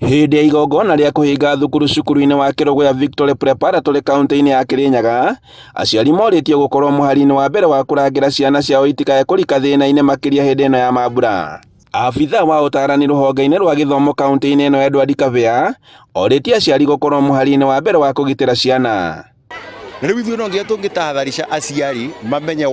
Hĩndĩ ya igongona rĩa kũhinga thukuru cukuru-inĩ wa Kĩrogo ya Victory Preparatory kaunti-inĩ ya Kirinyaga, aciari morĩtio gũkorwo mũhari-inĩ wa mbere wa kũrangĩra ciana ciao itikae kũrika thĩna-inĩ makĩria hĩndĩ ĩno ya mambura. Abitha wa ũtarani rũhonge-inĩ rwa gĩthomo kaunti-inĩ ĩno Edward Kavea orĩtie aciari gũkorwo mũhari-inĩ wa mbere wa kũgitĩra ciana. Na rĩu ithuĩ no nginya tũngĩtahadharisha aciari mamenye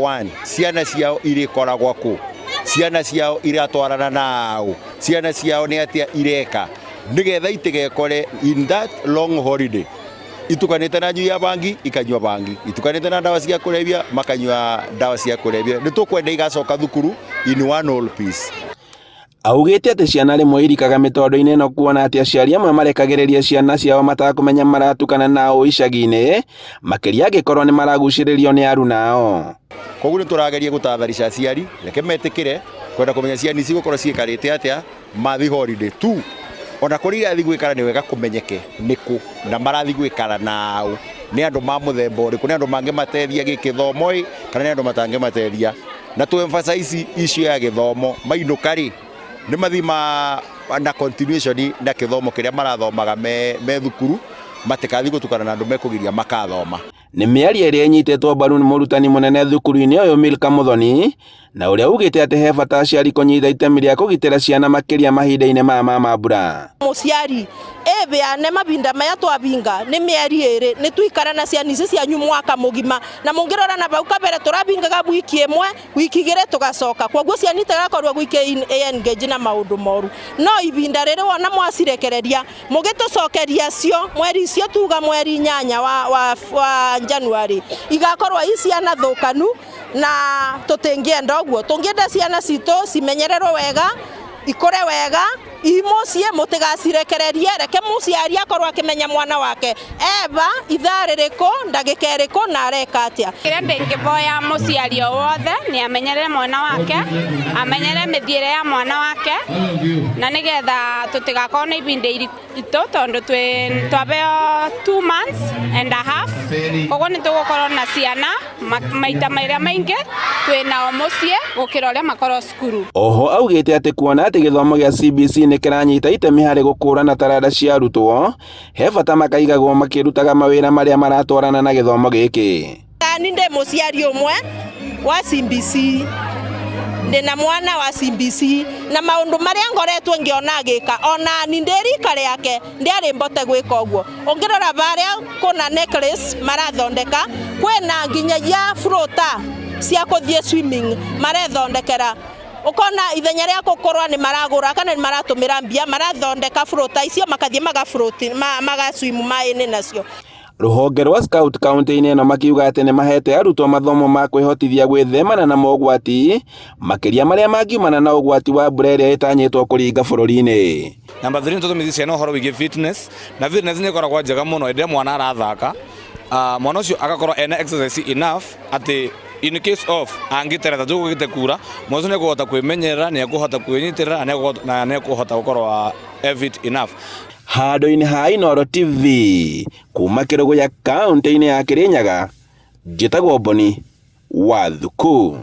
ciana ciao irĩkoragwo kũ, ciana ciao iratwarana naũ, ciana ciao nĩ atĩa ireka, nigetha itigekore in that long holiday itukanĩte na nyui ya bangi ikanyua bangi, itukanĩte na ndawa cia kũrebia makanyua ndawa cia kũrebia. Nĩ tũkwenda igacoka thukuru in one whole piece. Augĩte atĩ ciana rĩmwe irikaga mĩtondũ-inĩ ĩno kuona atĩ aciari amwe marekagĩrĩria ciana ciao matakũmenya maratukana nao icagi-inĩ, makĩria angĩkorwo nĩ maragucĩrĩrio nĩ aruna ao. Koguo nĩ tũrageria gũtatharisha aciari reke metĩkĩre kwenda kũmenya ciana ici gũkorwo ciĩkarĩte atĩa mathi holiday tu. Ona kũrĩa irathi gwĩkara nĩ wega kũmenyeke nĩkũ na marathi gwĩkara naũ, nĩ andũ ma mũthemba ũrĩkũ, nĩ andũ mangĩmateithia gĩkĩthomo kana nĩ andũ matangĩmateithia. Na tu emphasize issue ya gĩthomo, mainũka rĩ nĩ mathi na continuation na gĩthomo kĩrĩa marathomaga me thukuru, matikathi gũtukana na andũ mekũgiria makathoma. Nĩ mĩario ĩrĩa ĩnyitetwo mbaru nĩ mũrutani mũnene thukuru-inĩ ũyũ Milka Muthoni, na ũrĩa ugĩte atĩ he bata aciari kũnyita itemi rĩa kũgitĩra ciana makĩria mahinda-inĩ ma mambura. Mũciari beane mabinda maya twabinga nĩ mĩeri ĩrĩ nĩ tuikara na ciana ici cianyu mwaka mũgima, na mũngĩrora na bau kabere tũrabingaga wiki ĩmwe wiki igĩrĩ tugacoka, koguo ciana itagakorwo gwike engage na maũndũ moru. No ibinda rĩrĩ wona mwacirekereria mũgĩtũcokeria cio mweri icio tuga mweri 8 wa January igakorwo ciana thũkanu na tũtingĩenda ũguo. Tũngĩenda ciana citũ cimenyererwo wega, ikore wega, imucie mũtigacirekererie, reke mũciari akorwo akĩmenya mwana wake eba ithaa rĩrĩkũ ndagĩka ĩrĩkũ na areka atĩa. Kĩrĩa ndĩngĩboya mũciari o wothe nĩ amenyere mwana wake, amenyere mĩthiĩre ya mwana wake, na nĩgetha tũtigakorwo na ibinda iritũ tondũ twabeo 2 months and a half, koguo nĩ tũgũkorwo na ciana maita marĩa maingĩ twĩnao mũciĩ gũkĩra ũrĩa makorwo cukuru. Oho augĩte atĩ kuona atĩ gĩthomo gĩa CBC nĩ kĩranyita itemi harĩ gũkũrana taranda cia arutwo, he bata makaigagwo makĩrutaga mawĩra marĩa maratwarana na gĩthomo gĩkĩ. Nĩ ndĩ mũciari ũmwe wa CBC, ndĩna mwana wa CBC, na maũndũ marĩa ngoretwo ngĩona agĩka ona nĩ ndĩrika rĩake ndĩarĩ mbote gwĩka ũguo. Ũngĩrora barĩa kuna necklace marathondeka, kwĩna nginyagia floater cia gũthiĩ swimming marethondekera, ukona ithenya rĩa gũkorwo nĩ maragũra kana nĩ maratũmĩra mbia marathondeka floater icio makathiĩ magaswim maĩ-inĩ nacio. Rũhonge rwa Scout kaunti-inĩ ĩno makiuga atĩ nĩ mahete arutwo mathomo ma kwĩhotithia gwĩthemana na mogwati makĩria marĩa mangiumana na ũgwati wa mbura ĩrĩa ĩtanyĩtwo kũringa bũrũri-inĩ. Number 3 tũthomithia ciana ũhoro wĩgiĩ fitness, na fitness nĩ ĩkoragwo njega mũno hĩndĩ ĩrĩa mwana arathaka, mwana ũcio agakorwo ena exercise enough atĩ in case of angĩtereta tũgũgĩte kura, mwana ũcio nĩ ekũhota kwĩmenyerera, nĩ ekũhota kwĩnyitĩrĩra na nĩ ekũhota gũkorwo fit enough. Handũ-inĩ ha Inooro TV kuma Kĩrogo ya kaunti-inĩ ya Kirinyaga, njĩtagwo Boni Wathuku.